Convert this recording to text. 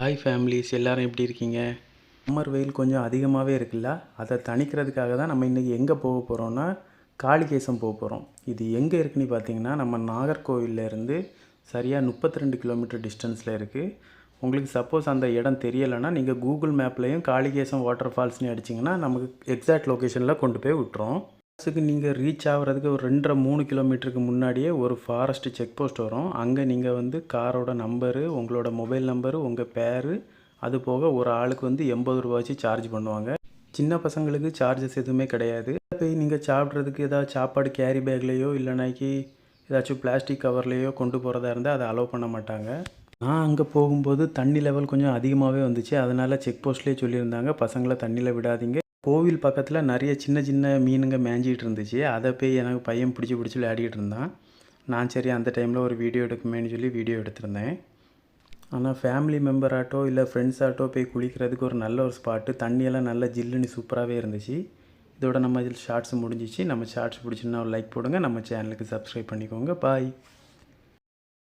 Hi families எல்லோரும் எப்படி இருக்கீங்க? சம்மர் வெயில் கொஞ்சம் அதிகமாகவே இருக்குல்ல, அதை தணிக்கிறதுக்காக தான் நம்ம இன்றைக்கி எங்கே போக போகிறோன்னா காளிகேசம் போக போகிறோம். இது எங்கே இருக்குன்னு பார்த்தீங்கன்னா நம்ம நாகர்கோவிலேருந்து சரியாக 32 கிலோமீட்டர் டிஸ்டன்ஸில் இருக்குது. உங்களுக்கு சப்போஸ் அந்த இடம் தெரியலைன்னா நீங்கள் கூகுள் மேப்லேயும் காளிகேசம் வாட்டர் ஃபால்ஸ்னு அடிச்சிங்கன்னா நமக்கு எக்ஸாக்ட் லொக்கேஷனில் கொண்டு போய் விட்டுரும். ஃபால்ஸுக்கு நீங்கள் ரீச் ஆகிறதுக்கு ஒரு 2.5-3 கிலோமீட்டருக்கு முன்னாடியே ஒரு ஃபாரஸ்ட்டு செக் போஸ்ட் வரும். அங்கே நீங்கள் வந்து காரோட நம்பரு, உங்களோட மொபைல் நம்பரு, உங்கள் பேர், அது போக ஒரு ஆளுக்கு வந்து 80 ரூபா வச்சு சார்ஜ் பண்ணுவாங்க. சின்ன பசங்களுக்கு சார்ஜஸ் எதுவுமே கிடையாது. போய் நீங்கள் சாப்பிட்றதுக்கு ஏதாவது சாப்பாடு கேரி பேக்லேயோ இல்லைனாக்கி ஏதாச்சும் பிளாஸ்டிக் கவர்லேயோ கொண்டு போகிறதா இருந்தால் அதை அலோவ் பண்ண மாட்டாங்க. நான் அங்கே போகும்போது தண்ணி லெவல் கொஞ்சம் அதிகமாகவே வந்துச்சு. அதனால் செக் போஸ்ட்லேயே சொல்லியிருந்தாங்க பசங்களை தண்ணியில் விடாதீங்க. கோவில் பக்கத்தில் நிறைய சின்ன சின்ன மீனுங்க மேய்ஞ்சிட்டு இருந்துச்சு. அதை போய் எனக்கு பையன் பிடிச்சி விளையாடிட்டு இருந்தான். நான் சரி அந்த டைமில் ஒரு வீடியோ எடுக்குமேன்னு சொல்லி வீடியோ எடுத்திருந்தேன். ஆனால் ஃபேமிலி மெம்பராட்டோ இல்லை ஃப்ரெண்ட்ஸாட்டோ போய் குளிக்கிறதுக்கு ஒரு நல்ல ஒரு ஸ்பாட்டு. தண்ணியெல்லாம் நல்லா ஜில்லுன்னு சூப்பராகவே இருந்துச்சு. இதோட நம்ம இதில் ஷார்ட்ஸ் முடிஞ்சிச்சு. நம்ம ஷார்ட்ஸ் பிடிச்சிருந்தா ஒரு லைக் போடுங்க. நம்ம சேனலுக்கு சப்ஸ்கிரைப் பண்ணிக்கோங்க. பாய்.